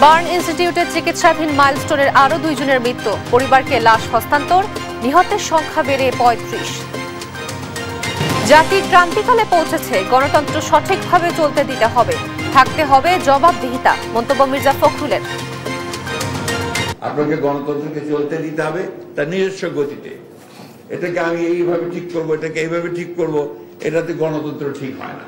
Burn ইনস্টিটিউটে চিকিৎসাধীন মাইলস্টোনের আরও 2 জনের মৃত্যু, পরিবারকে লাশ হস্তান্তর, নিহতের সংখ্যা বেড়ে 35। জাতির ক্রান্তিকালে পৌঁছেছে, গণতন্ত্র সঠিকভাবে চলতে দিতে হবে, থাকতে হবে জবাবদিহিতা, মন্তব্য মির্জা ফখরুলের। আপনাকে গণতন্ত্রকে চলতে দিতে হবে তার নিজস্ব গতিতে। এটাকে আমি এইভাবে ঠিক করবো, এটাকে এইভাবে ঠিক করবো, এটাতে গণতন্ত্র ঠিক হয় না।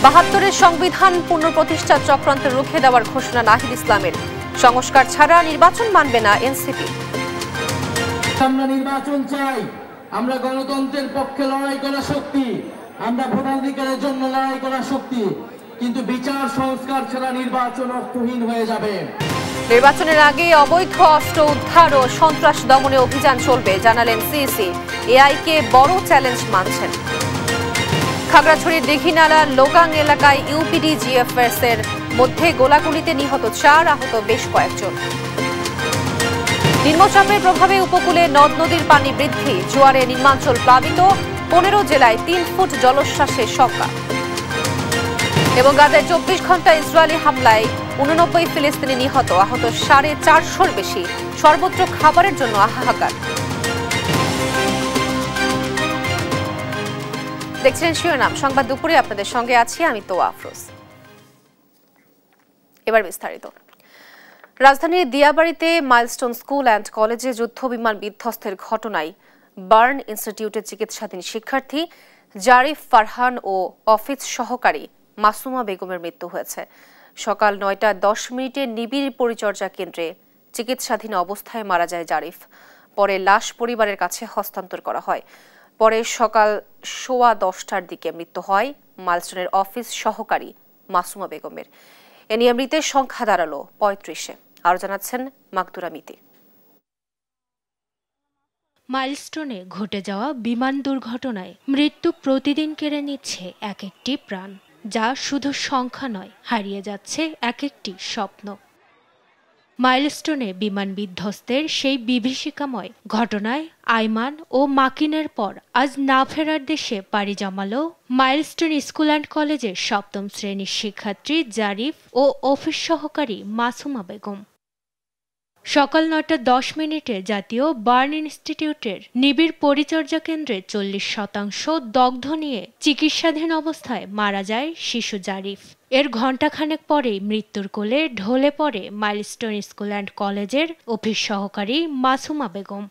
72-এর সংবিধান পুনঃপ্রতিষ্ঠার চক্রান্ত রুখে দেওয়ার ঘোষণা নাহিদ ইসলামের, সংস্কার ছাড়া নির্বাচন মানবে না এনসিপি। আমরা নির্বাচন চাই, আমরা গণতন্ত্রের পক্ষে লড়াই করা শক্তি, আমরা ভোটাধিকারের জন্য লড়াই করা শক্তি, কিন্তু বিচার সংস্কার ছাড়া নির্বাচন অর্থহীন হয়ে যাবে। নির্বাচনের আগে অবৈধ অস্ত্র উদ্ধার ও সন্ত্রাস দমনে অভিযান চলবে, জানালেন সিইসি। এআইকে বড় চ্যালেঞ্জ মানছেন। খাগড়াছড়ির দীঘিনালার লোগাং এলাকায় ইউপিডি জিএফএস এর মধ্যে গোলাগুলিতে নিহত 4, আহত বেশ কয়েকজন। নিম্নচাপের প্রভাবে উপকূলে নদ নদীর পানি বৃদ্ধি, জোয়ারে নিম্নাঞ্চল প্লাবিত, 15 জেলায় 3 ফুট জলোচ্ছ্বাসের শঙ্কা। এবং গাজায় 24 ঘন্টা ইসরায়েলি হামলায় 89 ফিলিস্তিনি নিহত, আহত 450-র বেশি, সর্বত্র খাবারের জন্য হাহাকার। দেখছেন শিরোনাম সংবাদ দুপুরে, আপনাদের সঙ্গে আছি আমি তোয়া আফরোজ। এবার বিস্তারিত। রাজধানীর দিয়াবাড়িতে মাইলস্টোন স্কুল অ্যান্ড কলেজে যুদ্ধ বিমান বিধ্বস্তের ঘটনায় বার্ন ইনস্টিটিউটের চিকিৎসাধীন শিক্ষার্থী জারিফ ফারহান ও অফিস সহকারী মাসুমা বেগমের মৃত্যু হয়েছে। সকাল 9:10 নিবিড় পরিচর্যা কেন্দ্রে চিকিৎসাধীন অবস্থায় মারা যায় জারিফ। পরে লাশ পরিবারের কাছে হস্তান্তর করা হয়। পরে সকাল 10:15টার দিকে মৃত্যু হয় মাইলস্টোনের অফিস সহকারী মাসুমা বেগমের। এ নিয়ে মৃতের সংখ্যা দাঁড়ালো 35-এ। আরও জানাচ্ছেন মাকদুরা মিতি। মাইলস্টোনে ঘটে যাওয়া বিমান দুর্ঘটনায় মৃত্যু প্রতিদিন কেড়ে নিচ্ছে এক একটি প্রাণ, যা শুধু সংখ্যা নয়, হারিয়ে যাচ্ছে এক একটি স্বপ্ন। মাইলস্টোনে বিমান বিধ্বস্তের সেই বিভীষিকাময় ঘটনায় আইমান ও মাকিনের পর আজ না ফেরার দেশে পাড়ি জমালো মাইলস্টোন স্কুল অ্যান্ড কলেজের 7ম শ্রেণীর শিক্ষার্থী জারিফ ও অফিস সহকারী মাসুমা বেগম। সকাল 9:10 জাতীয় বার্ন ইনস্টিটিউটের নিবিড় পরিচর্যা কেন্দ্রে 40% দগ্ধ নিয়ে চিকিৎসাধীন অবস্থায় মারা যায় শিশু জারিফ। এর ঘণ্টাখানেক পরেই মৃত্যুর কোলে ঢলে পড়ে মাইলস্টোন স্কুল অ্যান্ড কলেজের অফিস সহকারী মাসুমা বেগম।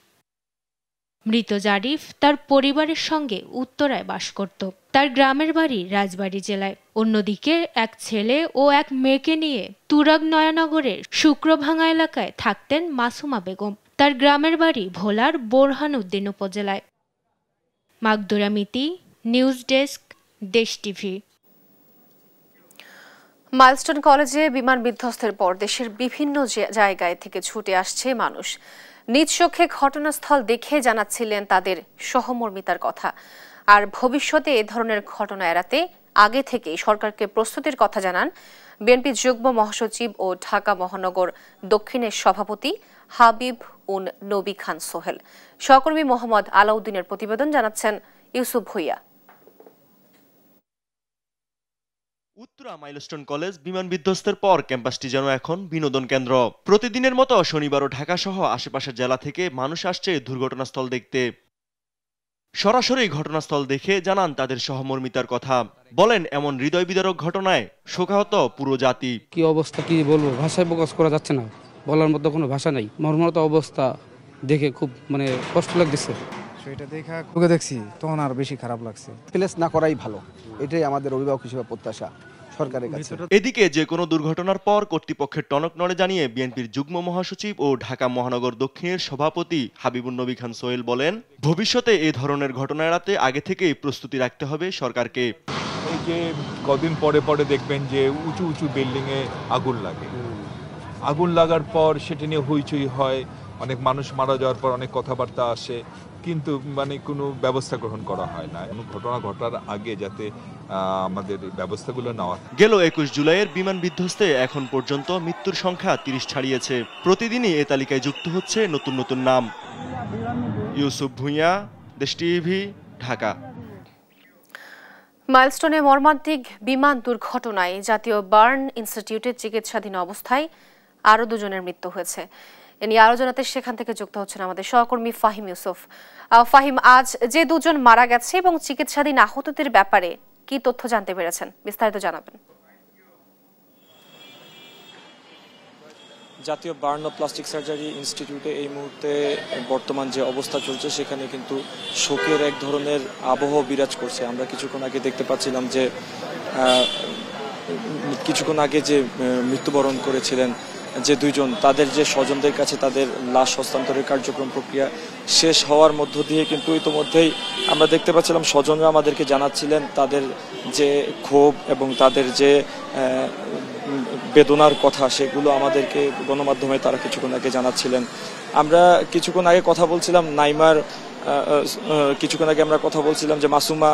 মৃত জারিফ তার পরিবারের সঙ্গে উত্তরায় বাস করত। তার গ্রামের বাড়ি রাজবাড়ী জেলায়। অন্যদিকে এক ছেলে ও এক মেয়েকে নিয়ে তুরাগ নয়ানগরের শুক্রভাঙা এলাকায় থাকতেন মাসুমা বেগম। তার গ্রামের বাড়ি ভোলার বোরহানউদ্দিন উপজেলায়। মাকদুরা মিতি, নিউজ ডেস্ক, দেশ টিভি। মাইলস্টোন কলেজে বিমান বিধ্বস্তের পর দেশের বিভিন্ন জায়গায় থেকে ছুটে আসছে মানুষ। নিজ চোখে ঘটনাস্থল দেখে জানাচ্ছিলেন তাদের সহমর্মিতার কথা। আর ভবিষ্যতে এ ধরনের ঘটনা এড়াতে আগে থেকেই সরকারকে প্রস্তুতির কথা জানান বিএনপি যুগ্ম মহাসচিব ও ঢাকা মহানগর দক্ষিণের সভাপতি হাবিব উন নবী খান সোহেল। সহকর্মী মোহাম্মদ আলাউদ্দিনের প্রতিবেদন, জানাচ্ছেন ইউসুফ ভুইয়া। উত্তরা মাইলস্টোন কলেজ বিমান বিধ্বস্তের পর ক্যাম্পাসটি যেন এখন বিনোদন কেন্দ্র। প্রতিদিনের মতো শনিবারও ঢাকা সহ আশেপাশের জেলা থেকে মানুষ আসছে দুর্ঘটনাস্থল দেখতে। সরাসরি ঘটনাস্থল দেখে জানান তাদের সহমর্মিতার কথা। বলেন, এমন হৃদয় বিদারক ঘটনায় শোকাহত পুরো জাতি। কি অবস্থা, কি বলবো, ভাষায় প্রকাশ করা যাচ্ছে না, বলার মতো কোনো ভাষা নাই। মর্মাহত অবস্থা দেখে খুব কষ্ট লাগতেছে। সেটা দেখা দেখছি তখন আর বেশি খারাপ লাগছে। প্লেস না করাই ভালো, এটাই আমাদের অভিভাবক হিসেবে প্রত্যাশা সরকারের কাছে। এদিকে যে কোনো দুর্ঘটনার পর কর্তৃপক্ষের টনক নড়ে জানিয়ে বিএনপির যুগ্ম মহাসচিব ও ঢাকা মহানগর দক্ষিণের সভাপতি হাবিবুন নবী খান সোহেল বলেন, ভবিষ্যতে এই ধরনের ঘটনা এড়াতে আগে থেকেই প্রস্তুতি রাখতে হবে সরকারকে। এই যে কদিন পরে পরে দেখবেন যে উঁচু উঁচু বিল্ডিং এ আগুন লাগে, আগুন লাগার পর সেটা নিয়ে হইচই হয়, অনেক মানুষ মারা যাওয়ার পর অনেক কথাবার্তা আসে, কিন্তু কোনো ব্যবস্থা গ্রহণ করা হয় না। এমন ঘটনা ঘটার আগে যাতে আমাদের ব্যবস্থাগুলো নেওয়া। গেল 21 জুলাইয়ের বিমান বিধ্বস্তে এখন পর্যন্ত মৃত্যুর সংখ্যা 30 ছাড়িয়েছে। প্রতিদিনই এ তালিকায় যুক্ত হচ্ছে নতুন নতুন নাম। ইউসুফ ভুইয়া, দেশ টিভি, ঢাকা। মাইলস্টোনে মর্মান্তিক বিমান দুর্ঘটনায় জাতীয় বার্ন ইনস্টিটিউটের চিকিৎসাধীন অবস্থায় আরও 2 জনের মৃত্যু হয়েছে। এ নিয়ে আরও জানাতে সেখান থেকে যুক্ত হচ্ছেন আমাদের সহকর্মী ফাহিম ইউসুফ। ফাহিম, আজ যে 2 জন মারা গেছে এবং চিকিৎসাধীন আহতদের ব্যাপারে কি তথ্য জানতে পেরেছেন, বিস্তারিত জানাবেন। জাতীয় বার্ন ও প্লাস্টিক সার্জারি ইনস্টিটিউটে এই মুহূর্তে বর্তমান যে অবস্থা চলছে সেখানে কিন্তু শোকের এক ধরনের আবহ বিরাজ করছে। আমরা কিছুক্ষণ আগে দেখতে পাচ্ছিলাম যে কিছুক্ষণ আগে যে মৃত্যুবরণ করেছিলেন যে 2 জন, তাদের যে স্বজনদের কাছে তাদের লাশ হস্তান্তরের কার্যক্রম প্রক্রিয়া শেষ হওয়ার মধ্য দিয়ে কিন্তু ইতোমধ্যেই আমরা দেখতে পাচ্ছিলাম স্বজনরা আমাদেরকে জানাচ্ছিলেন তাদের যে ক্ষোভ এবং তাদের যে বেদনার কথা, সেগুলো আমাদেরকে গণমাধ্যমে তারা কিছুক্ষণ আগে জানাচ্ছিলেন। আমরা কিছুক্ষণ আগে কথা বলছিলাম নাইমার, কিছুক্ষণ আগে আমরা কথা বলছিলাম যে মাসুমা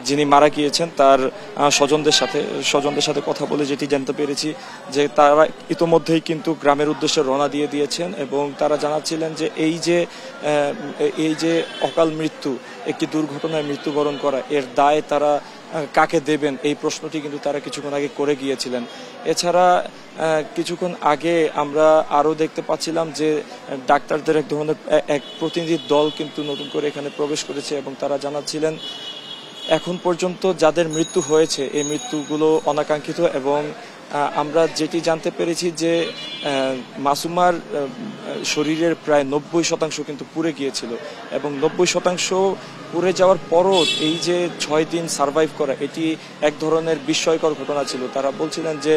যিনি মারা গিয়েছেন তার স্বজনদের সাথে কথা বলে যেটি জানতে পেরেছি যে তারা ইতোমধ্যেই কিন্তু গ্রামের উদ্দেশ্যে রওনা দিয়ে দিয়েছেন এবং তারা জানাচ্ছিলেন যে এই যে অকাল মৃত্যু, একটি দুর্ঘটনায় মৃত্যুবরণ করা, এর দায় তারা কাকে দেবেন, এই প্রশ্নটি কিন্তু তারা কিছুক্ষণ আগে করে গিয়েছিলেন। এছাড়া কিছুক্ষণ আগে আমরা আরও দেখতে পাচ্ছিলাম যে ডাক্তারদের এক ধরনের এক প্রতিনিধি দল কিন্তু নতুন করে এখানে প্রবেশ করেছে এবং তারা জানাচ্ছিলেন এখন পর্যন্ত যাদের মৃত্যু হয়েছে এই মৃত্যুগুলো অনাকাঙ্ক্ষিত এবং আমরা যেটি জানতে পেরেছি যে মাসুমার শরীরের প্রায় 90% কিন্তু পুড়ে গিয়েছিল এবং 90% পুড়ে যাওয়ার পরও এই যে 6 দিন সার্ভাইভ করা, এটি এক ধরনের বিস্ময়কর ঘটনা ছিল। তারা বলছিলেন যে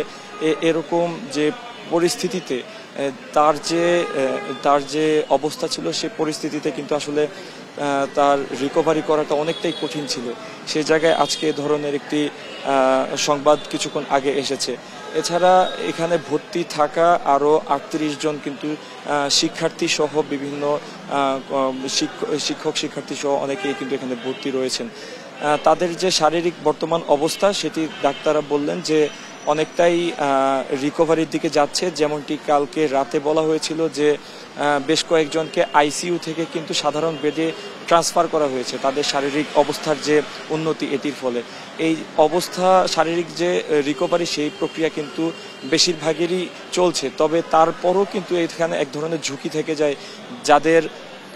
এরকম যে পরিস্থিতিতে তার যে অবস্থা ছিল সে পরিস্থিতিতে কিন্তু আসলে তার রিকভারি করাটা অনেকটাই কঠিন ছিল। সেই জায়গায় আজকে ধরনের একটি সংবাদ কিছুক্ষণ আগে এসেছে। এছাড়া এখানে ভর্তি থাকা আরও 38 জন কিন্তু শিক্ষার্থী সহ বিভিন্ন শিক্ষার্থী সহ অনেকেই কিন্তু এখানে ভর্তি রয়েছেন। তাদের যে শারীরিক বর্তমান অবস্থা সেটি ডাক্তাররা বললেন যে অনেকটাই রিকভারির দিকে যাচ্ছে। যেমনটি কালকে রাতে বলা হয়েছিল যে বেশ কয়েকজনকে আইসিইউ থেকে কিন্তু সাধারণ বেডে ট্রান্সফার করা হয়েছে তাদের শারীরিক অবস্থার যে উন্নতি, এটির ফলে এই অবস্থা শারীরিক যে রিকভারি সেই প্রক্রিয়া কিন্তু বেশিরভাগেরই চলছে। তবে তারপরও কিন্তু এখানে এক ধরনের ঝুঁকি থেকে যায়, যাদের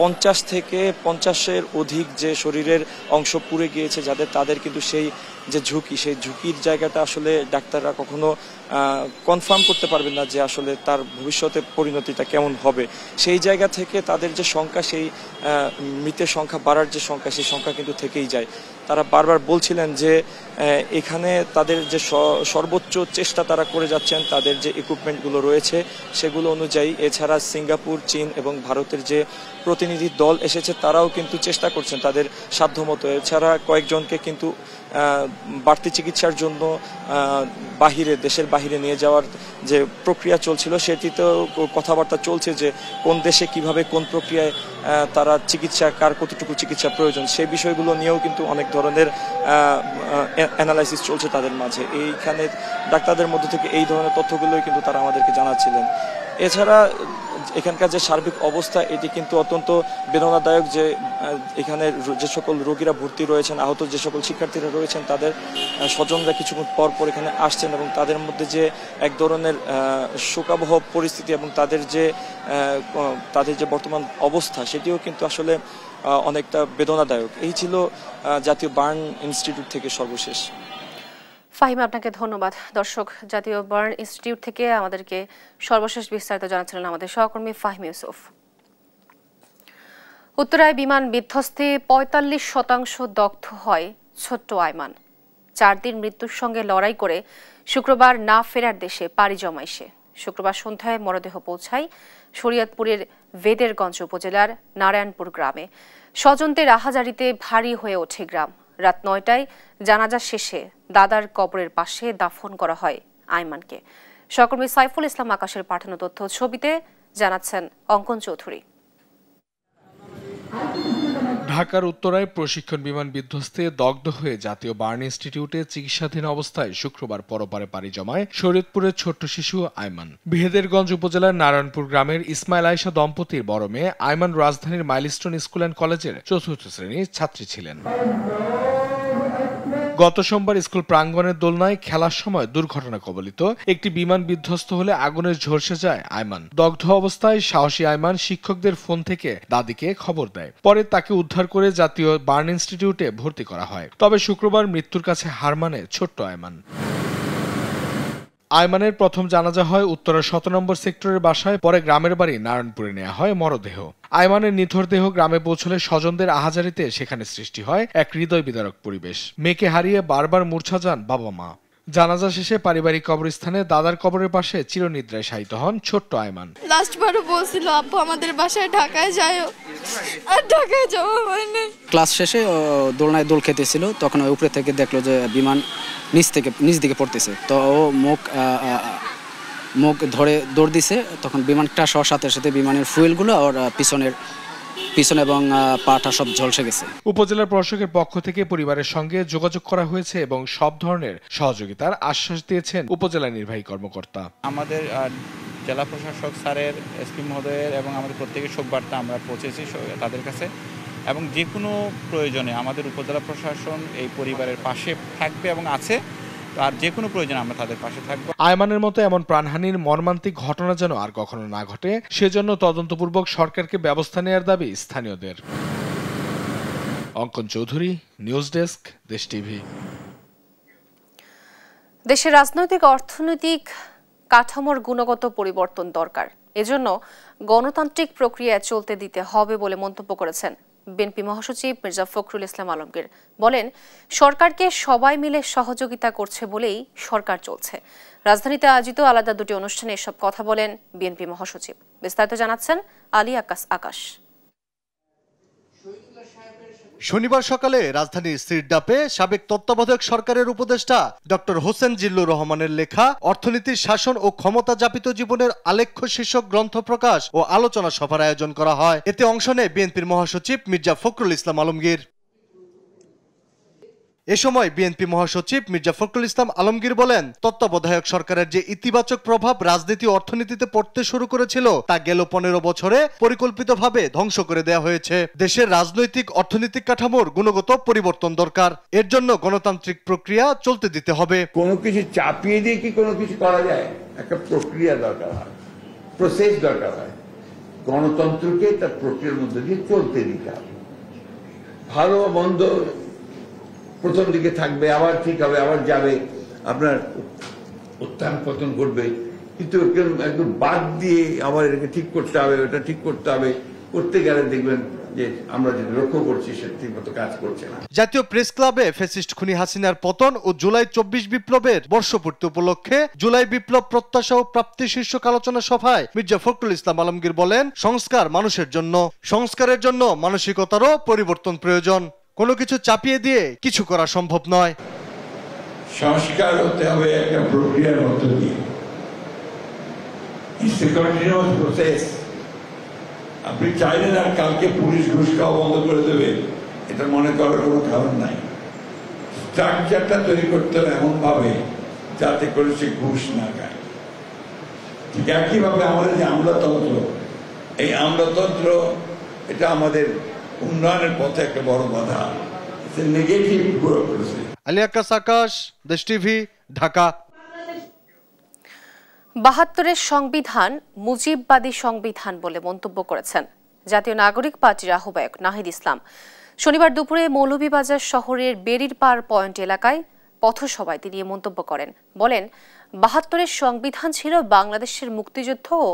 50 থেকে 50-এর অধিক যে শরীরের অংশ পুড়ে গিয়েছে তাদের কিন্তু সেই যে সেই ঝুঁকির জায়গাটা আসলে ডাক্তাররা কখনো কনফার্ম করতে পারবেন না যে আসলে তার ভবিষ্যতে পরিণতিটা কেমন হবে। সেই জায়গা থেকে তাদের যে সংখ্যা, সেই মৃতের সংখ্যা বাড়ার যে সংখ্যা, সেই সংখ্যা কিন্তু থেকেই যায়। তারা বারবার বলছিলেন যে এখানে তাদের যে সর্বোচ্চ চেষ্টা তারা করে যাচ্ছেন, তাদের যে ইকুইপমেন্টগুলো রয়েছে সেগুলো অনুযায়ী। এছাড়া সিঙ্গাপুর, চীন এবং ভারতের যে প্রতিনিধি দল এসেছে তারাও কিন্তু চেষ্টা করছেন তাদের সাধ্যমতো। এছাড়া কয়েকজনকে কিন্তু বাড়তি চিকিৎসার জন্য দেশের বাহিরে নিয়ে যাওয়ার যে প্রক্রিয়া চলছিল সেটিতেও কথাবার্তা চলছে যে কোন দেশে কিভাবে কোন প্রক্রিয়ায় তারা কার কতটুকু চিকিৎসা প্রয়োজন, সেই বিষয়গুলো নিয়েও কিন্তু অনেক ধরনের অ্যানালাইসিস চলছে তাদের মাঝে। এইখানে ডাক্তারদের মধ্যে থেকে এই ধরনের তথ্যগুলোই কিন্তু তারা আমাদেরকে জানাচ্ছিলেন। এছাড়া এখানকার যে সার্বিক অবস্থা এটি কিন্তু অত্যন্ত বেদনাদায়ক যে এখানে যে সকল রোগীরা ভর্তি রয়েছেন, আহত যে সকল শিক্ষার্থীরা রয়েছেন, তাদের স্বজনরা কিছুক্ষণ পর এখানে আসছেন এবং তাদের মধ্যে যে এক ধরনের শোকাবহ পরিস্থিতি এবং তাদের যে বর্তমান অবস্থা সেটিও কিন্তু আসলে অনেকটা বেদনাদায়ক। এই ছিল জাতীয় বার্ন ইনস্টিটিউট থেকে সর্বশেষ। ফাহিম, আপনাকে ধন্যবাদ। দর্শক, জাতীয় বার্ন ইনস্টিটিউট থেকে আমাদেরকে সর্বশেষ বিস্তারিত জানাচ্ছিলেন আমাদের সহকর্মী ফাহিম ইউসুফ। উত্তরায় বিমান বিধ্বস্তে 45% দগ্ধ হয় ছোট্ট আইমান। 4 দিন মৃত্যুর সঙ্গে লড়াই করে শুক্রবার না ফেরার দেশে পাড়ি জমায় সে। শুক্রবার সন্ধ্যায় মরদেহ পৌঁছায় শরীয়তপুরের বেদেরগঞ্জ উপজেলার নারায়ণপুর গ্রামে। স্বজনদের আহাজারিতে ভারী হয়ে ওঠে গ্রাম। রাত 9টায় জানাজা শেষে দাদার কবরের পাশে দাফন করা হয় আইমানকে। সহকর্মী সাইফুল ইসলাম আকাশের পাঠানো তথ্য ছবিতে জানাচ্ছেন অঙ্কন চৌধুরী। ঢাকার উত্তরায় প্রশিক্ষণ বিমান বিধ্বস্তে দগ্ধ হয়ে জাতীয় বার্ন ইনস্টিটিউটে চিকিৎসাধীন অবস্থায় শুক্রবার পরপারে পাড়ি জমায় শরীয়তপুরের ছোট্ট শিশু আইমান। বেদেরগঞ্জ উপজেলার নারায়ণপুর গ্রামের ইসমাইল আয়েশা দম্পতির বড় মেয়ে আইমান রাজধানীর মাইলস্টোন স্কুল অ্যান্ড কলেজের 4র্থ শ্রেণীর ছাত্রী ছিলেন। গত সোমবার স্কুল প্রাঙ্গণের দোলনায় খেলার সময় দুর্ঘটনা কবলিত একটি বিমান বিধ্বস্ত হলে আগুনে ঝলসে যায় আয়মান। দগ্ধ অবস্থায় সাহসী আয়মান শিক্ষকদের ফোন থেকে দাদিকে খবর দেয়। পরে তাকে উদ্ধার করে জাতীয় বার্ন ইনস্টিটিউটে ভর্তি করা হয়। তবে শুক্রবার মৃত্যুর কাছে হার মানে ছোট্ট আয়মান। আয়মানের প্রথম জানাজা হয় উত্তরা 17 নম্বর সেক্টরের বাসায়, পরে গ্রামের বাড়ি নারায়ণপুরে নেওয়া হয় মরদেহ। আয়মানের নিথর দেহ গ্রামে পৌঁছলে স্বজনদের আহাজারিতে সেখানে সৃষ্টি হয় এক হৃদয় বিদারক পরিবেশ। মেয়েকে হারিয়ে বারবার মূর্ছা যান বাবা মা। জানাজা শেষে পারিবারিক কবরস্থানে দাদার কবরের পাশে চিরনিদ্রায় শায়িত হন ছোট্ট আয়মান। লাস্টবারও বলছিল আব্বু আমাদের বাসায় ঢাকায় যাও, আর ঢাকায় যাওয়া হয়নি। ক্লাস শেষে দোলনায় দোল খেতেছিল, তখন উপরে থেকে দেখলো যে বিমান নিচ দিকে পড়তেছে, তো ও মুখ ধরে দৌড় দিছে। তখন বিমান ক্র্যাশ হওয়ার সাথে সাথে বিমানের ফুয়েলগুলো আর পিছন এবং পাটা সব ঝলসে গেছে। উপজেলা প্রশাসকের পক্ষ থেকে পরিবারের সঙ্গে যোগাযোগ করা হয়েছে এবং সব ধরনের সহযোগিতার আশ্বাস দিয়েছেন উপজেলা নির্বাহী কর্মকর্তা। আমাদের জেলা প্রশাসক স্যারের, এসপি মহোদয়ের এবং আমাদের প্রত্যেকের শোকবার্তা আমরা পৌঁছেছি তাদের কাছে, এবং যে কোনো প্রয়োজনে আমাদের উপজেলা প্রশাসন এই পরিবারের পাশে থাকবে এবং আছে। আর যে কোনো প্রয়োজনে আমরা তাদের পাশে থাকব। আয়মানের মতো এমন প্রাণহানির মর্মান্তিক ঘটনা যেন আর কখনো না ঘটে, সেজন্য তদন্তপূর্বক সরকারকে ব্যবস্থা নেওয়ার দাবি স্থানীয়দের। অঙ্কন চৌধুরী, নিউজ ডেস্ক, দেশ টিভি। দেশের রাজনৈতিক অর্থনৈতিক কাঠামোর গুণগত পরিবর্তন দরকার, এজন্য গণতান্ত্রিক প্রক্রিয়ায় চলতে দিতে হবে বলে মন্তব্য করেছেন বিএনপি মহাসচিব মির্জা ফখরুল ইসলাম আলমগীর। বলেন, সরকারকে সবাই মিলে সহযোগিতা করছে বলেই সরকার চলছে। রাজধানীতে আয়োজিত আলাদা দুটি অনুষ্ঠানে এসব কথা বলেন বিএনপি মহাসচিব। বিস্তারিত জানাচ্ছেন আলী আকাশ। শনিবার সকালে রাজধানীর সিরডাপে সাবেক তত্ত্বাবধায়ক সরকারের উপদেষ্টা ডক্টর হোসেন জিল্লুর রহমানের লেখা অর্থনীতির শাসন ও ক্ষমতা যাপিত জীবনের আলেখ্য শীর্ষক গ্রন্থ প্রকাশ ও আলোচনা সভার আয়োজন করা হয়। এতে অংশ নেয় বিএনপির মহাসচিব মির্জা ফখরুল ইসলাম আলমগীর। এ সময় বিএনপি মহাসচিব মির্জা ফখরুল ইসলাম আলমগীর বলেন, তত্ত্বাবধায়ক সরকারের যে ইতিবাচক প্রভাব রাজনীতি অর্থনীতিতে পড়তে শুরু করেছিল তা গেল 15 বছরে পরিকল্পিতভাবে ধ্বংস করে দেওয়া হয়েছে। দেশের রাজনৈতিক অর্থনৈতিক কাঠামোর গুণগত পরিবর্তন দরকার, এর জন্য গণতান্ত্রিক প্রক্রিয়া চলতে দিতে হবে। কোনো কিছু চাপিয়ে দিয়ে কি কোনো কিছু করা যায়? একটা প্রক্রিয়া দরকার হয়, প্রসেস দরকার হয়। গণতন্ত্রকে তার প্রক্রিয়ার মধ্যে দিয়ে চলতে দিতে হবে। ভালো মন্দ প্রথম দিকে থাকবে, আবার ঠিক হবে, আবার যাবে, আপনার উত্থান পতন ঘটবে, কিন্তু একদম বাদ দিয়ে আবার এটাকে ঠিক করতে হবে, ওটা ঠিক করতে হবে, করতে গেলে দেখবেন যে আমরা যেটা লক্ষ্য করছি সেটা ঠিক মতো কাজ করছে না। জাতীয় প্রেস ক্লাবে ফ্যাসিস্ট খুনি হাসিনার পতন ও জুলাই 24 বিপ্লবের বর্ষপূর্তি উপলক্ষে জুলাই বিপ্লব প্রত্যাশা ও প্রাপ্তি শীর্ষক আলোচনা সভায় মির্জা ফখরুল ইসলাম আলমগীর বলেন, সংস্কার মানুষের জন্য, সংস্কারের জন্য মানসিকতারও পরিবর্তন প্রয়োজন। কোনো কিছু চাপিয়ে দিয়ে কিছু করা সম্ভব নয়। সংস্কার হতে হবে একটা প্রক্রিয়ার মধ্য দিয়ে। আপনি চাইলেন আর কালকে পুলিশ ঘুষ খাওয়া বন্ধ করে দেবে, এটা মনে করার কোনো কারণ নাই। স্ট্রাকচারটা তৈরি করতে হবে এমন ভাবে যাতে করে সে ঘুষ না খায়। ঠিক একইভাবে আমাদের যে আমলাতন্ত্র, এই আমলাতন্ত্র এটা আমাদের উন্নয়নের পথে একটা বড় বাধা, নেগেটিভ প্রয়োগ করেছে। আলী আকাশ, দেশ টিভি, ঢাকা। ৭২-এর সংবিধান মুজিববাদী সংবিধান বলে মন্তব্য করেছেন জাতীয় নাগরিক পার্টির আহ্বায়ক নাহিদ ইসলাম। শনিবার দুপুরে মৌলভীবাজার শহরের বেরিরপাড় পয়েন্ট এলাকায় পথসভায় তিনি মন্তব্য করেন। বলেন, ৭২-এর সংবিধান ছিল বাংলাদেশের মুক্তিযুদ্ধ ও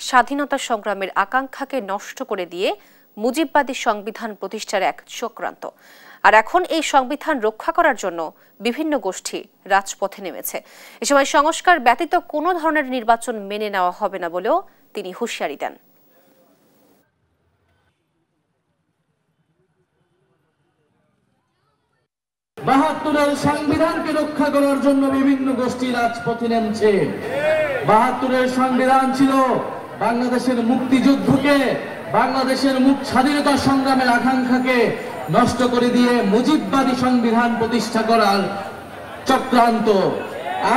স্বাধীনতা সংগ্রামের আকাঙ্ক্ষাকে নষ্ট করে দিয়ে মুজিববাদী সংবিধান প্রতিষ্ঠার এক চক্রান্ত। আর এখন এই সংবিধান রক্ষা করার জন্য বিভিন্ন গোষ্ঠী রাজপথে নেমেছে। এ সময় সংস্কার ব্যতীত কোনো ধরনের নির্বাচন মেনে নেওয়া হবে না বলেও তিনি হুঁশিয়ারি দেন। ৭২-এর সংবিধানকে রক্ষা করার জন্য বিভিন্ন গোষ্ঠী রাজপথে নেমেছে। ৭২-এর সংবিধান ছিল বাংলাদেশের মুক্তিযুদ্ধকে, বাংলাদেশের স্বাধীনতা সংগ্রামের আকাঙ্ক্ষাকে নষ্ট করে দিয়ে মুজিববাদী সংবিধান প্রতিষ্ঠা করার চক্রান্ত।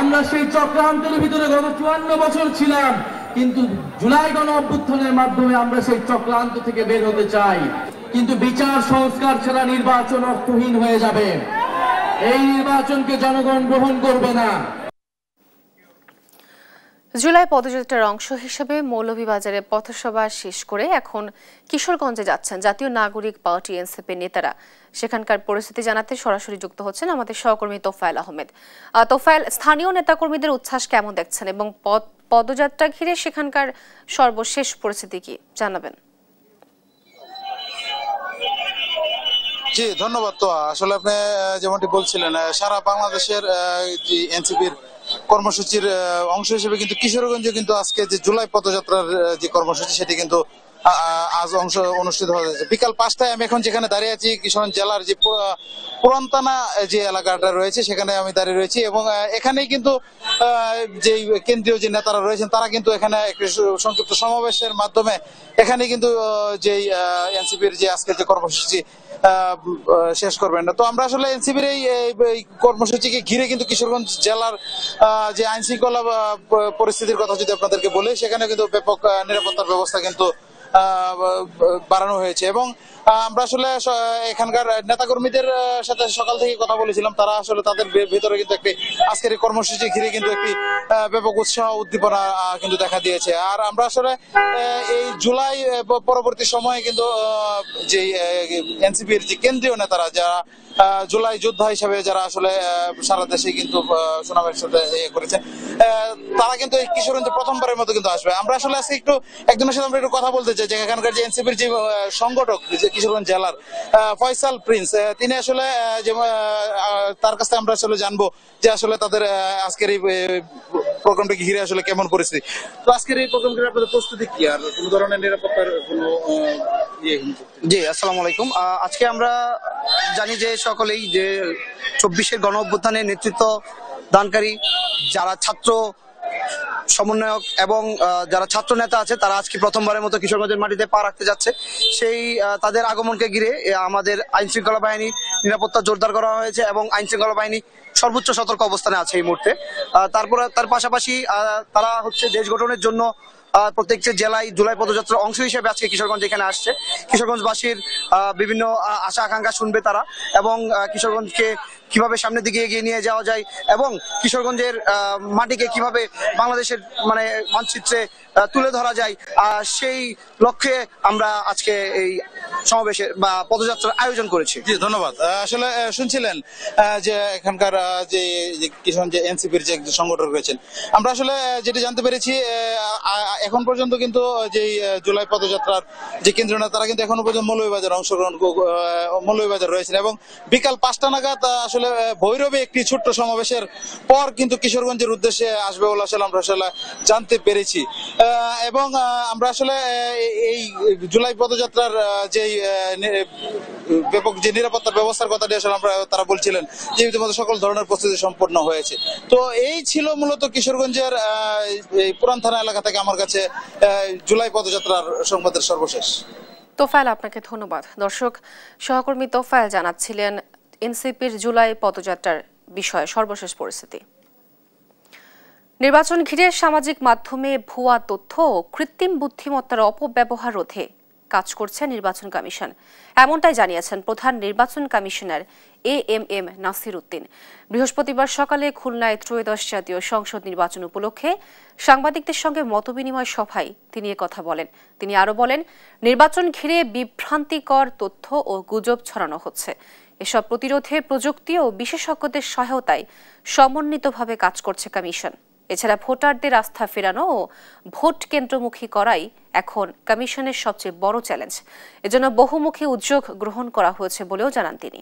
আমরা সেই চক্রান্তের ভিতরে গত ৫৪ বছর ছিলাম, কিন্তু জুলাই গণ অভ্যুত্থানের মাধ্যমে আমরা সেই চক্রান্ত থেকে বের হতে চাই। কিন্তু বিচার সংস্কার ছাড়া নির্বাচন অর্থহীন হয়ে যাবে। এই নির্বাচনকে জনগণ গ্রহণ করবে না। জুলাই পদযাত্রার অংশ হিসেবে মৌলভীবাজারে পথসভা শেষ করে এখন কিশোরগঞ্জে যাচ্ছেন জাতীয় নাগরিক পার্টি এনসিপি নেতারা। সেখানকার পরিস্থিতি জানাতে সরাসরি যুক্ত হচ্ছেন আমাদের সহকর্মী তোফায়েল আহমেদ। তোফায়েল, স্থানীয় নেতাকর্মীদের উচ্ছ্বাস কেমন দেখছেন এবং পদযাত্রা ঘিরে সেখানকার সর্বশেষ পরিস্থিতি কি জানাবেন? জি ধন্যবাদ। তো আসলে আপনি যেমনটি বলছিলেন, সারা বাংলাদেশের যে এনসিপির কর্মসূচির অংশ হিসেবে কিন্তু কিশোরগঞ্জে কিন্তু আজকে যে জুলাই পদযাত্রার যে কর্মসূচি সেটি কিন্তু আজ অনুষ্ঠিত হয়েছে। বিকাল 5টায় আমি এখন যেখানে দাঁড়িয়ে আছি কিশোরগঞ্জ জেলার যে পুরানতানা যে এলাকাটা রয়েছে সেখানে আমি দাঁড়িয়ে রয়েছি এবং এখানেই কিন্তু যে কেন্দ্রীয় যে নেতারা রয়েছেন তারা কিন্তু এখানে একটি সংক্ষিপ্ত সমাবেশের মাধ্যমে এখানে কিন্তু যেই এনসিপির যে আজকের যে কর্মসূচি শেষ করবেন না। তো আমরা আসলে এনসিপির এই কর্মসূচিকে ঘিরে কিন্তু কিশোরগঞ্জ জেলার যে আইন শৃঙ্খলা পরিস্থিতির কথা যদি আপনাদেরকে বলি, সেখানে কিন্তু ব্যাপক নিরাপত্তার ব্যবস্থা কিন্তু বাড়ানো হয়েছে এবং আমরা আসলে এখানকার নেতাকর্মীদের সাথে সকাল থেকে কথা বলেছিলাম। তারা আসলে তাদের ভিতরে কিন্তু একটি আজকের এই কর্মসূচি ঘিরে কিন্তু একটি ব্যাপক উৎসাহ উদ্দীপনা কিন্তু দেখা দিয়েছে। আর আমরা আসলে এই জুলাই পরবর্তী সময়ে কিন্তু যে এনসিপির যে কেন্দ্রীয় নেতারা যারা জুলাই যোদ্ধা হিসেবে যারা আসলে সারা দেশে কিন্তু সুনামের সাথে করেছে, তারা কিন্তু এই কিশোরগঞ্জে প্রথমবারের মতো কিন্তু আসবে। আমরা আসলে আজকে একজনের সাথে আমরা একটু কথা বলতে চাই যে এখানকার যে এনসিপির যে সংগঠক যে কিশোরগঞ্জ জেলার ফয়সাল প্রিন্স, তিনি আসলে তার কাছ থেকে আমরা আসলে জানবো যে আসলে তাদের আজকের এই প্রোগ্রামটাকে ঘিরে আসলে কেমন পরিস্থিতি। তো আজকের এই প্রোগ্রাম ঘিরে আপনাদের প্রস্তুতি কি, আর কোনো ধরনের নিরাপত্তার কোনো জি আসসালামু আলাইকুম। আজকে আমরা জানি যে সকলেই যে 24-এর গণ অভ্যুত্থানের নেতৃত্ব দানকারী যারা ছাত্র সমন্বয়ক এবং যারা ছাত্র নেতা আছে তারা আজকে প্রথমবারের মতো কিশোরগঞ্জের মাটিতে পা রাখতে যাচ্ছে। সেই তাদের আগমনকে ঘিরে আমাদের আইন শৃঙ্খলা বাহিনী নিরাপত্তা জোরদার করা হয়েছে এবং আইন শৃঙ্খলা বাহিনী সর্বোচ্চ সতর্ক অবস্থানে আছে এই মুহূর্তে। তার পাশাপাশি তারা হচ্ছে দেশ গঠনের জন্য প্রত্যেকটি জেলায় জুলাই পদযাত্রার অংশ হিসেবে আজকে কিশোরগঞ্জ এখানে আসছে। কিশোরগঞ্জবাসীর বিভিন্ন আশা আকাঙ্ক্ষা শুনবে তারা এবং কিশোরগঞ্জকে কিভাবে সামনের দিকে এগিয়ে নিয়ে যাওয়া যায় এবং কিশোরগঞ্জের মাটিকে কিভাবে বাংলাদেশের মানে মানচিত্রে তুলে ধরা যায়, সেই লক্ষ্যে আমরা আজকে এই সমাবেশের বা পদযাত্রার আয়োজন করেছি। জি ধন্যবাদ। আসলে শুনছিলেন যে এখানকার যে কিশোরগঞ্জ এনসিপির যে সংগঠন রয়েছেন, আমরা আসলে যেটি জানতে পেরেছি এখন পর্যন্ত কিন্তু যে জুলাই পদযাত্রার যে কেন্দ্রীয় নেতা তারা কিন্তু এখনো পর্যন্ত মৌলভীবাজার রয়েছেন এবং বিকাল 5টা নাগাদ আসলে ভৈরবে একটি ছোট্ট সমাবেশের পর কিন্তু কিশোরগঞ্জের উদ্দেশ্যে আসবে বলে আসলে আমরা আসলে জানতে পেরেছি এবং আমরা আসলে এই জুলাই পদযাত্রার যে ব্যাপক যে নিরাপত্তা ব্যবস্থার কথাটি আসলে তারা বলছিলেন যে ইতিমধ্যে সকল ধরনের প্রস্তুতি সম্পন্ন হয়েছে। তো এই ছিল মূলত কিশোরগঞ্জের এই পুরান থানা এলাকা থেকে আমার কাছে জুলাই পদযাত্রার সংবাদের সর্বশেষ। তোফায়েল, আপনাকে ধন্যবাদ। দর্শক, সহকর্মী তোফায়েল জানাচ্ছিলেন এনসিপির জুলাই পদযাত্রার বিষয়ে সর্বশেষ পরিস্থিতি। নির্বাচন ঘিরে সামাজিক মাধ্যমে ভুয়া তথ্য ও কৃত্রিম বুদ্ধিমত্তার অপব্যবহার রোধে কাজ করছে নির্বাচন কমিশন, এমনটাই জানিয়েছেন প্রধান নির্বাচন কমিশনার AMM নাসির উদ্দিন। বৃহস্পতিবার সকালে খুলনায় ত্রয়োদশ জাতীয় সংসদ নির্বাচন উপলক্ষে সাংবাদিকদের সঙ্গে মতবিনিময় সভায় তিনি কথা বলেন। তিনি আরও বলেন, নির্বাচন ঘিরে বিভ্রান্তিকর তথ্য ও গুজব ছড়ানো হচ্ছে। এসব প্রতিরোধে প্রযুক্তি ও বিশেষজ্ঞদের সহায়তায় সমন্বিতভাবে কাজ করছে কমিশন। এছাড়া ভোটারদের আস্থা ফেরানো ও ভোট কেন্দ্রমুখী করাই এখন কমিশনের সবচেয়ে বড় চ্যালেঞ্জ। এজন্য বহুমুখী উদ্যোগ গ্রহণ করা হয়েছে বলেও জানান তিনি।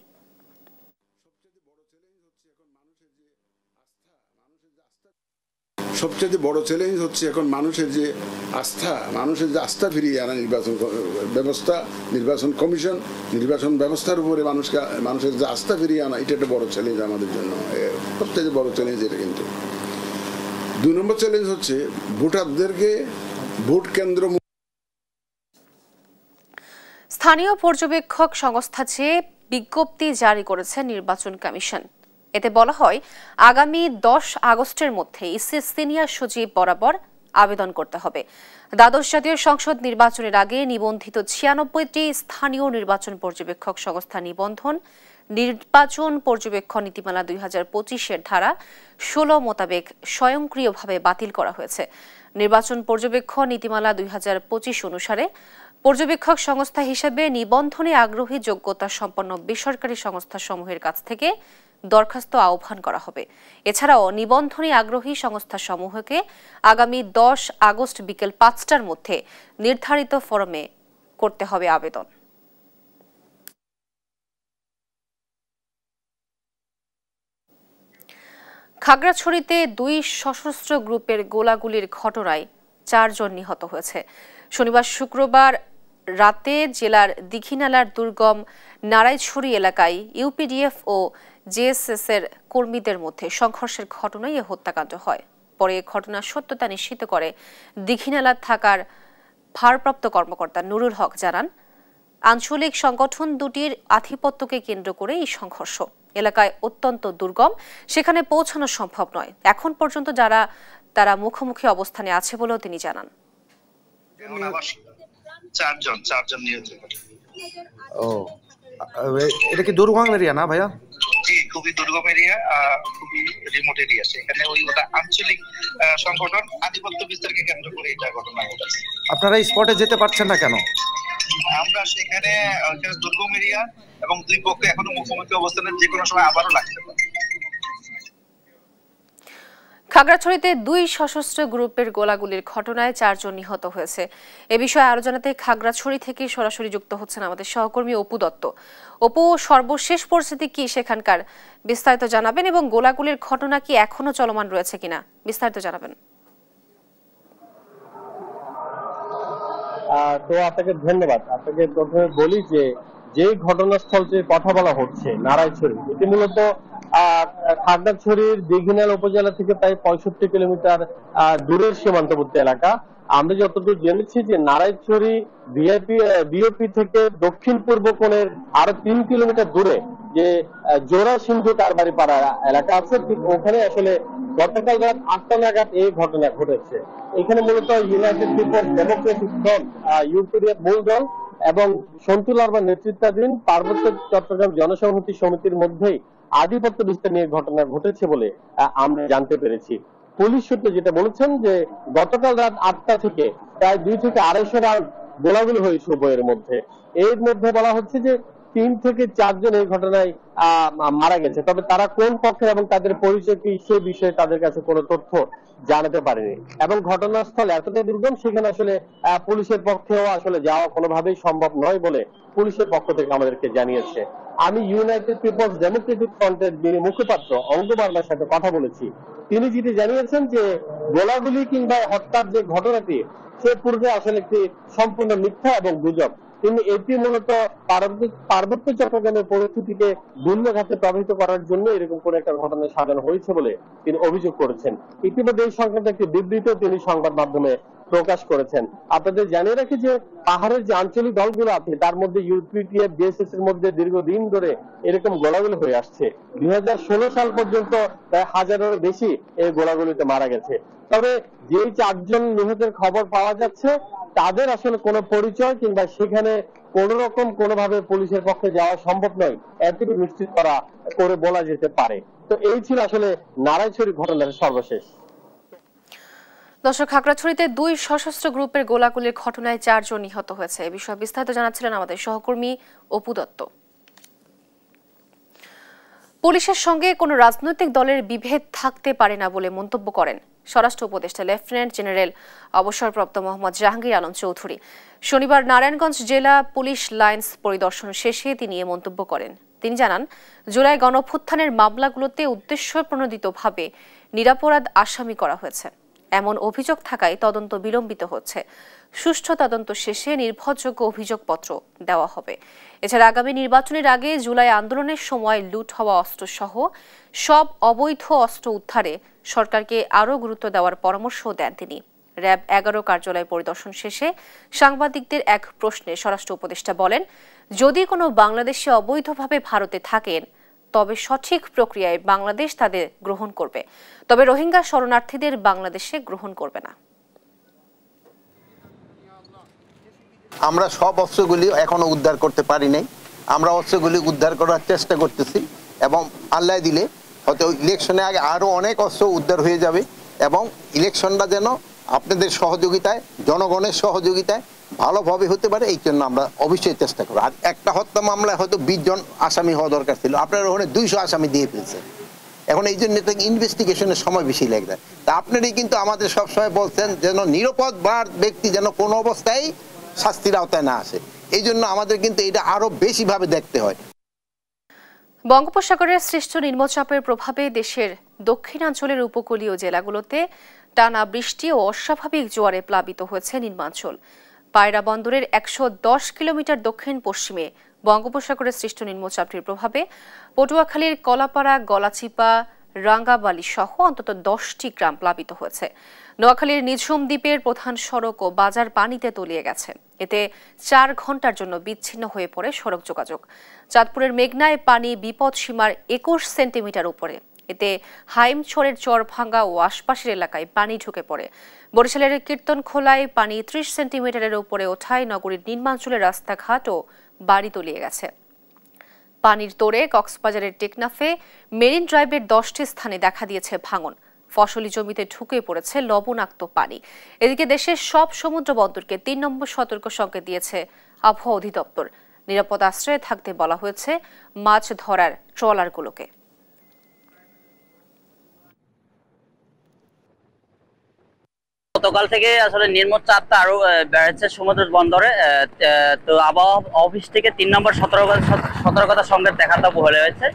সবচেয়ে বড় চ্যালেঞ্জ হচ্ছে এখন মানুষের যে আস্থা ফিরিয়ে আনা নির্বাচন ব্যবস্থা, নির্বাচন কমিশন, নির্বাচন ব্যবস্থার উপরে মানুষের যে আস্থা ফিরিয়ে আনা, এটা একটা বড় চ্যালেঞ্জ আমাদের জন্য, সবচেয়ে বড় চ্যালেঞ্জ এটা। কিন্তু 2 নম্বর চ্যালেঞ্জ হচ্ছে ভোটারদেরকে ভোট কেন্দ্র। স্থানীয় পর্যবেক্ষক সংস্থা চেয়ে বিজ্ঞপ্তি জারি করেছে নির্বাচন কমিশন। এতে বলা হয়, আগামী 10 আগস্টের মধ্যে ইসির সিনিয়র সচিব বরাবর আবেদন করতে হবে। দ্বাদশ জাতীয় সংসদ নির্বাচনের আগে নিবন্ধিত 96টি স্থানীয় নির্বাচন পর্যবেক্ষক সংস্থা নিবন্ধন নির্বাচন পর্যবেক্ষণ নীতিমালা 2025-এর ধারা 16 মোতাবেক স্বয়ংক্রিয়ভাবে বাতিল করা হয়েছে। নির্বাচন পর্যবেক্ষণ নীতিমালা 2025 অনুসারে পর্যবেক্ষক সংস্থা হিসেবে নিবন্ধনে আগ্রহী যোগ্যতা সম্পন্ন বেসরকারি সংস্থাসমূহের কাছ থেকে দরখাস্ত আহ্বান করা হবে। এছাড়াও নিবন্ধনে আগ্রহী সংস্থাসমূহকে আগামী 10 আগস্ট বিকেল 5টার মধ্যে নির্ধারিত ফরমে করতে হবে আবেদন। খাগড়াছড়িতে 2 সশস্ত্র গ্রুপের গোলাগুলির ঘটনায় 4 জন নিহত হয়েছে। শনিবার শুক্রবার রাতে জেলার দীঘিনালার দুর্গম নারায়ছড়ি এলাকায় ইউপিডিএফ ও জেএসএস এর কর্মীদের মধ্যে সংঘর্ষের ঘটনায় এ হত্যাকাণ্ড হয়। পরে এ ঘটনার সত্যতা নিশ্চিত করে দীঘিনালা থাকার ভারপ্রাপ্ত কর্মকর্তা নুরুল হক জানান, আঞ্চলিক সংগঠন দুটির আধিপত্যকে কেন্দ্র করে এই সংঘর্ষ। এলাকায় অত্যন্ত দুর্গম, সেখানে পৌঁছানো সম্ভব নয়। এখন পর্যন্ত তারা মুখোমুখি অবস্থানে আছে বলেও তিনি জানান। চারজন নিহত। ও, এটা কি দুর্গম এরিয়া না ভাইয়া? জি, খুবই দুর্গম এরিয়া, খুবই রিমোট এরিয়া। সেখানে ওটা আঞ্চলিক সংগঠন আধিপত্য বিস্তারকে কেন্দ্র করে এটা ঘটনা ঘটেছে। আপনারা এই স্পটে যেতে পারছেন না কেন? আমরা সেখানে দুর্গম এরিয়া এবং দুই পক্ষ এখনো মুখোমুখি অবস্থানে, যে কোনো সময় আবারও লাগতে পারে। খাগড়াছড়িতে 2 সশস্ত্র গ্রুপের গোলাগুলির ঘটনায় 4 জন নিহত হয়েছে। এ বিষয়ে আরো জানাতে খাগড়াছড়ি থেকে সরাসরি যুক্ত হচ্ছেন আমাদের সহকর্মী অপু দত্ত। অপু, সর্বশেষ পরিস্থিতি কি সেখানকার, বিস্তারিত জানাবেন, এবং গোলাগুলির ঘটনা কি এখনো চলমান রয়েছে কিনা বিস্তারিত জানাবেন। তো আপনাকে ধন্যবাদ। আপনাকে প্রথমে বলি যে ঘটনাস্থলটির কথা বলা হচ্ছে নারায়ছড়ি, এটি মূলত খাগড়াছড়ির দীঘিনালা উপজেলা থেকে প্রায় 65 কিলোমিটার দূরের সীমান্তবর্তী এলাকা। আমরা যতদূর জেনেছি যে নারায়ছড়ি বিওপি থেকে দক্ষিণ পূর্ব কোণের আরো 3 কিলোমিটার দূরে যে জোড়া সিন্ধু কারবারি পাড়া এলাকা আছে, ঠিক ওখানে আসলে গতকাল রাত 8টা নাগাদ এই ঘটনা ঘটেছে। এখানে মূলত United People's Democratic Front UPDF মূল দল এবং সন্তু লারবার নেতৃত্বাধীন পার্বত্য চট্টগ্রাম জনসংহতি সমিতির মধ্যেই আধিপত্য বিস্তার নিয়ে ঘটনা ঘটেছে বলে আমরা জানতে পেরেছি। পুলিশ সূত্রে যেটা বলেছেন যে গতকাল রাত 8টা থেকে প্রায় 2 থেকে 250 রাউন্ড গোলাগুলি হয়েছে উভয়ের মধ্যে। এর মধ্যে বলা হচ্ছে যে 3 থেকে 4 জন এই ঘটনায় মারা গেছে, তবে তারা কোন পক্ষে এবং তাদের পরিচয় কি সে বিষয়ে তাদের কাছে কোনো তথ্য জানাতে পারেনি। এবং ঘটনাস্থল এতটাই দুর্গম, সেখানে আসলে পুলিশের পক্ষেও আসলে যাওয়া কোনোভাবেই সম্ভব নয় বলে পুলিশের পক্ষ থেকে আমাদেরকে জানিয়েছে। আমি ইউনাইটেড পিপলস ডেমোক্রেটিক ফ্রন্টের যিনি মুখপাত্র অঙ্গ বার্মার সাথে কথা বলেছি, তিনি যেটি জানিয়েছেন যে গোলাগুলি কিংবা হত্যার যে ঘটনাটি সে পূর্বে আসলে একটি সম্পূর্ণ মিথ্যা এবং গুজব। তিনি এটি মূলত পার্বত্য চট্টগ্রামের পরিস্থিতিকে ভিন্নঘাতে প্রভাবিত করার জন্য এরকম কোন একটা ঘটনা সাজানো হয়েছে বলে তিনি অভিযোগ করেছেন। ইতিমধ্যে এই সংক্রান্ত একটি বিবৃতি তিনি সংবাদ মাধ্যমে প্রকাশ করেছেন। আপনাদের জানিয়ে রাখি যে পাহাড়ের যে আঞ্চলিক দলগুলো আছে তার মধ্যে ইউপিডিএফ জেএসএস এর মধ্যে দীর্ঘদিন ধরে এরকম গোলাগুলি হয়ে আসছে। 2016 সাল পর্যন্ত প্রায় 1000-এর বেশি এই গোলাগুলিতে মারা গেছে। তবে যে 4 জন নিহতের খবর পাওয়া যাচ্ছে তাদের আসলে কোনো পরিচয় কিংবা সেখানে কোন রকম কোনোভাবে পুলিশের পক্ষে যাওয়া সম্ভব নয়, এতটুকু নিশ্চিত করে বলা যেতে পারে। তো এই ছিল আসলে নারায়ছড়ি ঘটনার সর্বশেষ। দর্শক, খাগড়াছড়িতে 2 সশস্ত্র গ্রুপের গোলাগুলির ঘটনায় 4 জন নিহত হয়েছে। এই বিষয়ে বিস্তারিত জানাচ্ছিলেন আমাদের সহকর্মী অপু দত্ত। পুলিশের সঙ্গে কোনো রাজনৈতিক দলের বিভেদ থাকতে পারে না বলে মন্তব্য করেন স্বরাষ্ট্র উপদেষ্টা লেফটেন্যান্ট জেনারেল অবসরপ্রাপ্ত মোহাম্মদ জাহাঙ্গীর আলম চৌধুরী। শনিবার নারায়ণগঞ্জ জেলা পুলিশ লাইন্স পরিদর্শন শেষে তিনি এ মন্তব্য করেন। তিনি জানান, জুলাই গণঅভ্যুত্থানের মামলাগুলোতে উদ্দেশ্যপ্রণোদিতভাবে নিরপরাধ আসামি করা হয়েছে, এমন অভিযোগ থাকায় তদন্ত বিলম্বিত হচ্ছে। সুষ্ঠু তদন্ত শেষে নির্ভরযোগ্য অভিযোগপত্র দেওয়া হবে। এছাড়া আগামী নির্বাচনের আগে জুলাই আন্দোলনের সময় লুট হওয়া অস্ত্র সহ সব অবৈধ অস্ত্র উদ্ধারে সরকারকে আরও গুরুত্ব দেওয়ার পরামর্শ দেন তিনি। র্যাব 11 কার্যালয় পরিদর্শন শেষে সাংবাদিকদের এক প্রশ্নে স্বরাষ্ট্র উপদেষ্টা বলেন, যদি কোনো বাংলাদেশি অবৈধভাবে ভারতে থাকেন তবে সঠিক প্রক্রিয়ায় বাংলাদেশ তাদের গ্রহণ করবে, তবে রোহিঙ্গা শরণার্থীদের বাংলাদেশে গ্রহণ করবে না। আমরা সব অস্ত্রগুলি এখনো উদ্ধার করতে পারি নাই। আমরা অস্ত্রগুলি উদ্ধার করার চেষ্টা করতেছি এবং আল্লাহ দিলে হয়তো ইলেকশনের আগে আরও অনেক অস্ত্র উদ্ধার হয়ে যাবে এবং ইলেকশনটা যেন আপনাদের সহযোগিতায়, জনগণের সহযোগিতায় ভালোভাবে হতে পারে, এই জন্য আমরা অবশ্যই চেষ্টা করব। আর একটা হত্যা মামলায় হয়তো 20 জন আসামি হওয়া দরকার ছিল, আপনারা ওখানে 200 আসামি দিয়ে ফেলছেন। এখন এই জন্য ইনভেস্টিগেশনের সময় বেশি লাগবে। তা আপনারাই কিন্তু আমাদের সবসময় বলছেন যেন নিরাপদ ব্যক্তি যেন কোনো অবস্থায় শাস্তির আওতায় না আসে, এই জন্য আমাদের কিন্তু এটা আরো বেশিভাবে দেখতে হয়। বঙ্গোপসাগরের সৃষ্ট নিম্নচাপের প্রভাবে দেশের দক্ষিণাঞ্চলের উপকূলীয় জেলাগুলোতে টানা বৃষ্টি ও অস্বাভাবিক জোয়ারে প্লাবিত হয়েছে নিম্নাঞ্চল। পায়রা বন্দরের 110 কিলোমিটার দক্ষিণ পশ্চিমে বঙ্গোপসাগরের সৃষ্ট নিম্নচাপটির প্রভাবে পটুয়াখালীর কলাপাড়া, গলাচিপা, রাঙ্গাবালি সহ অন্তত 10টি গ্রাম প্লাবিত হয়েছে। নোয়াখালীর নিঝুম দ্বীপের প্রধান সড়ক ও বাজার পানিতে তলিয়ে গেছে। এতে 4 ঘন্টার জন্য বিচ্ছিন্ন হয়ে পড়ে সড়ক যোগাযোগ। চাঁদপুরের মেঘনায় পানি বিপদ সীমার 21 সেন্টিমিটার উপরে। এতে হাইমছড়ের চরভাঙ্গা ও আশপাশের এলাকায় পানি ঢুকে পড়ে। বরিশালের কীর্তনখোলায় পানি 30 সেন্টিমিটারের উপরে ওঠায় নগরীর নিম্নাঞ্চলের রাস্তাঘাট ও বাড়ি তলিয়ে গেছে। পানির তোড়ে কক্সবাজারের টেকনাফে মেরিন ড্রাইভের 10টি স্থানে দেখা দিয়েছে ভাঙন। ফসলি জমিতে ঢুকে পড়েছে লবণাক্ত পানি। এদিকে দেশের সব সমুদ্র বন্দরকে 3 নম্বর সতর্ক সংকেত দিয়েছে আবহাওয়া অধিদপ্তর। নিরাপদ আশ্রয়ে থাকতে বলা হয়েছে মাছ ধরার ট্রলারগুলোকে। গতকাল থেকে আসলে নিম্নচাপটা আরো বেড়েছে সমুদ্র বন্দরে। তো আবহাওয়া অফিস থেকে 3 নম্বর সতর্কতা সংকেত দেখাতে বলা হয়েছে।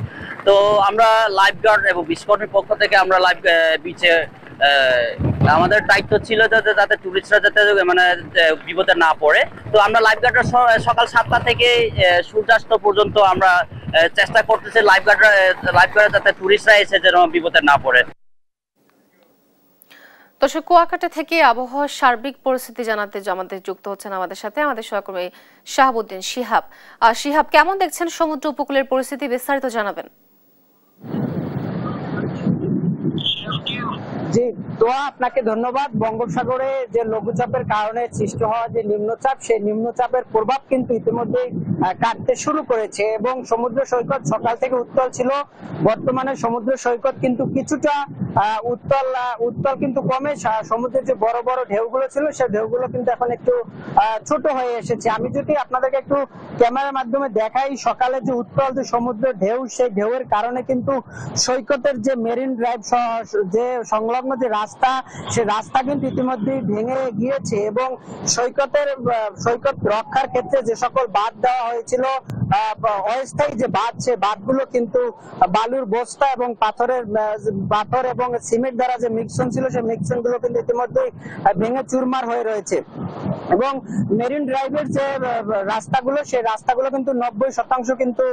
তো আমরা লাইফ গার্ড এবং বিস্কটের পক্ষ থেকে আমরা লাইফ বিচে আমাদের দায়িত্ব ছিল যাতে টুরিস্টরা যাতে মানে বিপদে না পড়ে। তো আমরা লাইফ গার্ডরা সকাল 7টা থেকে সূর্যাস্ত পর্যন্ত আমরা চেষ্টা করতেছি লাইফ গার্ড যাতে টুরিস্টরা এসে যেন বিপদে না পড়ে। দর্শক, কুয়াকাটা থেকে আবহাওয়ার সার্বিক পরিস্থিতি জানাতে আমাদের যুক্ত হচ্ছেন আমাদের সাথে আমাদের সহকর্মী শাহাবুদ্দিন শিহাব। শিহাব, কেমন দেখছেন সমুদ্র উপকূলের পরিস্থিতি, বিস্তারিত জানাবেন। জি দোয়া, আপনাকে ধন্যবাদ। বঙ্গোপসাগরে যে লঘুচাপের কারণে সৃষ্টি হওয়া যে নিম্নচাপ, সেই নিম্নচাপের প্রভাব কিন্তু ইতিমধ্যে কাটতে শুরু করেছে এবং সমুদ্র সৈকত সকাল থেকে উত্তাল ছিল। বর্তমানে সমুদ্র সৈকত কিন্তু কিছুটা উত্তাল কিন্তু কমে। সমুদ্রের যে বড় বড় ঢেউগুলো ছিল সেই ঢেউগুলো কিন্তু এখন একটু ছোট হয়ে এসেছে। আমি যদি আপনাদেরকে একটু ক্যামেরার মাধ্যমে দেখাই, সকালে যে উত্তাল যে সমুদ্রের ঢেউ, সেই ঢেউয়ের কারণে কিন্তু সৈকতের যে মেরিন ড্রাইভ যে সংলগ্ন যে রাস্তা, সেই রাস্তা কিন্তু ইতিমধ্যে ভেঙে গিয়েছে এবং সৈকত রক্ষার ক্ষেত্রে যে সকল বাঁধ দেওয়া হয়েছিল, অস্থায়ী যে বাঁধ, সে বাঁধগুলো কিন্তু বালুর বস্তা এবং পাথর এবং সিমেন্ট দ্বারা যে মিক্সন ছিল, সেই মিক্সন গুলো কিন্তু ইতিমধ্যে ভেঙে চুরমার হয়ে রয়েছে এবং মেরিন ড্রাইভের যে রাস্তাগুলো, সেই রাস্তাগুলো কিন্তু 90% কিন্তু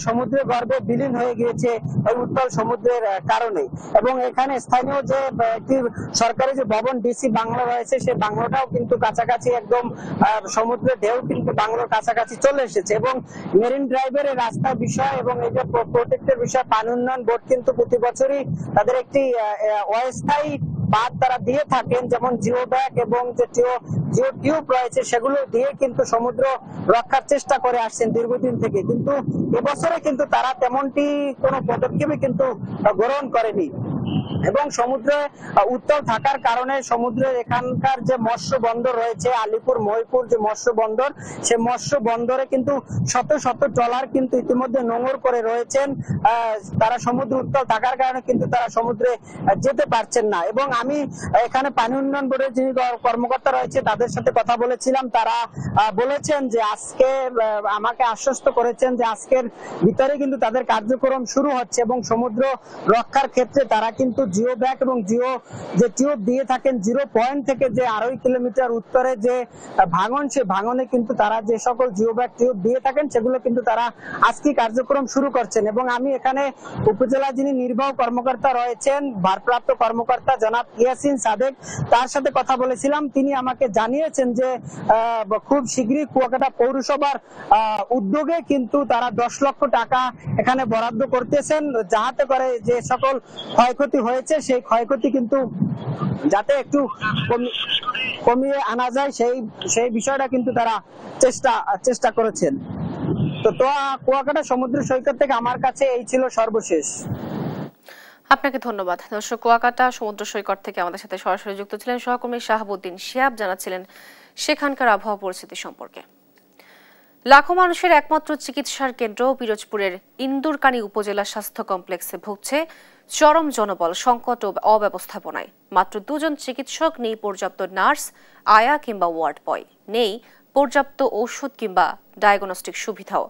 সমুদ্রের গর্ভে বিলীন হয়ে গিয়েছে এই উত্তাল সমুদ্রের কারণে। এবং এখানে স্থানীয় যে একটি সরকারি যে ভবন ডিসি বাংলো রয়েছে, সেই বাংলোটাও কিন্তু কাছাকাছি একদম সমুদ্রের ঢেউ কিন্তু বাংলোর কাছাকাছি চলে এসেছে এবং মেরিন ড্রাইভের রাস্তার বিষয় এবং এই যে প্রোটেক্টের বিষয়, পানি উন্নয়ন বোর্ড কিন্তু প্রতি বছরই তাদের একটি অস্থায়ী বাঁধ তারা দিয়ে থাকেন, যেমন জিও ব্যাগ এবং যে জিও টিউব রয়েছে, সেগুলো দিয়ে কিন্তু সমুদ্র রক্ষার চেষ্টা করে আসছেন দীর্ঘদিন থেকে। কিন্তু এবছরে কিন্তু তারা তেমনটি কোনো পদক্ষেপই কিন্তু গ্রহণ করেনি এবং সমুদ্রে উত্তাল থাকার কারণে সমুদ্রের এখানকার যে মৎস্য বন্দর রয়েছে, আলিপুর মহিপুর যে মৎস্য বন্দর, সে মৎস্য বন্দরে কিন্তু শত শত ট্রলার কিন্তু ইতিমধ্যে নোঙর করে রয়েছেন। তারা সমুদ্র উত্তাল থাকার কারণে কিন্তু তারা সমুদ্রে যেতে পারছেন না এবং আমি এখানে পানি উন্নয়ন বোর্ডের যিনি কর্মকর্তা রয়েছে তাদের সাথে কথা বলেছিলাম। তারা বলেছেন যে আজকে আমাকে আশ্বস্ত করেছেন যে আজকের ভিতরে কিন্তু তাদের কার্যক্রম শুরু হচ্ছে এবং সমুদ্র রক্ষার ক্ষেত্রে তারা কিন্তু জিও ব্যাগ এবং জিও যে টিউব দিয়ে থাকেন 0 পয়েন্ট থেকে যে 2.5 কিলোমিটার উত্তরে যে ভাঙন, সে ভাঙনে কিন্তু তারা যে সকল জিও ব্যাগ টিউব দিয়ে থাকেন সেগুলো কিন্তু তারা আজকে কার্যক্রম শুরু করছেন এবং আমি এখানে উপজেলা যিনি নির্বাহী কর্মকর্তা রয়েছেন, ভারপ্রাপ্ত কর্মকর্তা জনাব ইয়াসিন সাদেক, তার সাথে কথা বলেছিলাম। তিনি আমাকে জানিয়েছেন যে খুব শীঘ্রই কুয়াকাটা পৌরসভার উদ্যোগে কিন্তু তারা 10 লক্ষ টাকা এখানে বরাদ্দ করতেছেন, যাতে করে যে সকল ক্ষয়ক্ষতি হয়েছে সেই ক্ষয়ক্ষতি কিন্তু যাতে একটু কমিয়ে আনা যায়, সেই বিষয়টা কিন্তু তারা চেষ্টা করেছেন। তো কুয়াকাটা সমুদ্র সৈকত থেকে আমার কাছে এই ছিল সর্বশেষ। আপনাকে ধন্যবাদ। দর্শক, কুয়াকাটা সমুদ্র সৈকত থেকে আমাদের সাথে সরাসরি যুক্ত ছিলেন সহকর্মী শাহাবুদ্দিন শিহাব, জানাচ্ছিলেন সেখানকার আবহাওয়া পরিস্থিতি সম্পর্কে। লাখো মানুষের একমাত্র চিকিৎসার কেন্দ্র পিরোজপুরের ইন্দুরকানী উপজেলা স্বাস্থ্য কমপ্লেক্সে ভুগছে চরম জনবল সংকট ও অব্যবস্থাপনায়। মাত্র 2 জন চিকিৎসক, নেই পর্যাপ্ত নার্স, আয়া কিংবা ওয়ার্ড বয়, নেই পর্যাপ্ত ঔষধ কিংবা ডায়াগনস্টিক সুবিধাও।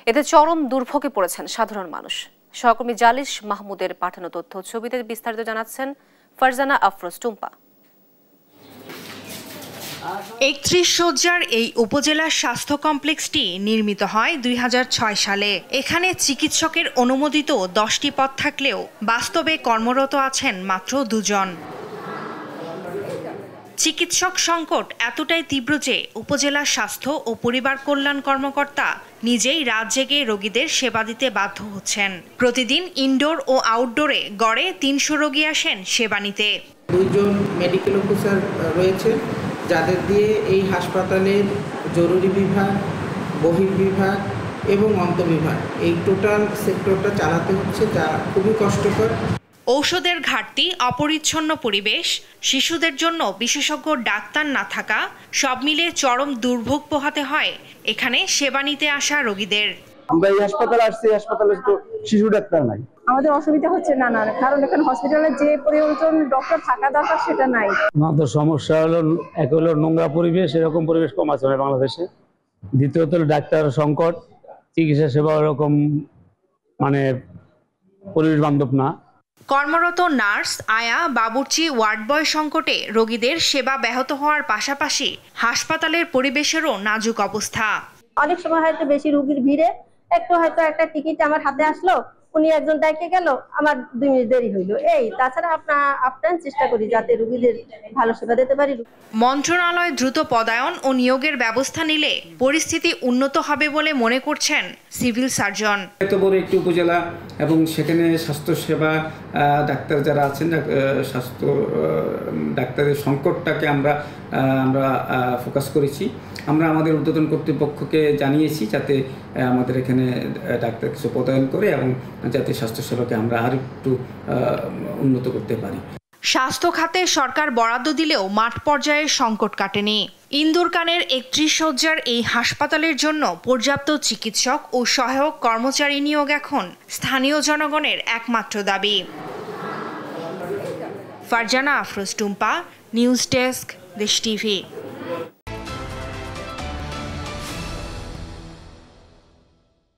এতে চরম দুর্ভোগে পড়েছেন সাধারণ মানুষ। সহকর্মী জালিস মাহমুদের পাঠানো তথ্য ছবিতে বিস্তারিত জানাচ্ছেন ফারজানা আফরোজ টুম্পা। 31 শয্যার এই উপজেলা স্বাস্থ্য কমপ্লেক্সটি নির্মিত হয় 2006 সালে। এখানে চিকিৎসকের অনুমোদিত 10টি পদ থাকলেও বাস্তবে কর্মরত আছেন মাত্র 2 জন। চিকিৎসক সংকট এতটাই তীব্র যে উপজেলা স্বাস্থ্য ও পরিবার কল্যাণ কর্মকর্তা নিজেই রাত জেগে রোগীদের সেবা দিতে বাধ্য হচ্ছেন। প্রতিদিন ইনডোর ও আউটডোরে গড়ে 300 রোগী আসেন সেবা নিতে। 2 জন মেডিকেল অফিসার রয়েছে, যাদের দিয়ে এই হাসপাতালের জরুরি বিভাগ, বহির্বিভাগ এবং অন্তঃবিভাগ এই টোটাল সেক্টরটা চালাতে হচ্ছে, যা খুবই কষ্টকর। ঔষধের ঘাটতি, অপরিচ্ছন্ন পরিবেশ, শিশুদের জন্য বিশেষজ্ঞ ডাক্তার না থাকা, সব মিলে চরম দুর্ভোগ পোহাতে হয় এখানে সেবা নিতে আসা রোগীদের। আমরা এই হাসপাতালে আসছি, হাসপাতালে তো শিশু ডাক্তার নাই। আমাদের অসুবিধা হচ্ছে না, কারণ এখানে হসপিটালে যে প্রয়োজন ডক্টর থাকা দরকার সেটা নাই। আমাদের সমস্যা হলো, এক হলো নোংরা পরিবেশ, এরকম পরিবেশ কম আছে বাংলাদেশে। দ্বিতীয়ত হলো ডাক্তার সংকট, চিকিৎসা সেবা এরকম পরিবেশ বান্ধব না। কর্মরত নার্স, আয়া, বাবুর্চি, ওয়ার্ড বয় সংকটে রোগীদের সেবা ব্যাহত হওয়ার পাশাপাশি হাসপাতালের পরিবেশেরও নাজুক অবস্থা। অনেক সময় হয়তো বেশি রোগীর ভিড়ে একটু হয়তো একটা টিকিট আমার হাতে আসলো, উনি একজন ডাকে গেল, আমার 2 মিনিট দেরি হইলো। তাছাড়া আপনার চেষ্টা করি যাতে রোগীদের ভালো সেবা দিতে পারি। মন্ত্রণালয় দ্রুত পদায়ন ও নিয়োগের ব্যবস্থা নিলে পরিস্থিতি উন্নত হবে বলে মনে করছেন সিভিল সার্জন। এত বড় একটি উপজেলা এবং সেখানে স্বাস্থ্য সেবা ডাক্তার যারা আছেন, স্বাস্থ্য ডাক্তারের সংকটটাকে আমরা ফোকাস করেছি। আমরা আমাদের ঊর্ধ্বতন কর্তৃপক্ষকে জানিয়েছি যাতে আমাদের এখানে ডাক্তার কিছু পদায়ন করে এবং যাতে স্বাস্থ্যসেবাকে আমরা আর একটু উন্নত করতে পারি। স্বাস্থ্য খাতে সরকার বরাদ্দ দিলেও মাঠ পর্যায়ে সংকট কাটেনি। ইন্দুরকানের 31 শয্যার এই হাসপাতালের জন্য পর্যাপ্ত চিকিৎসক ও সহায়ক কর্মচারী নিয়োগ এখন স্থানীয় জনগণের একমাত্র দাবি। ফারজানা আফরোজ টুম্পা, নিউজ ডেস্ক, দেশ টিভি।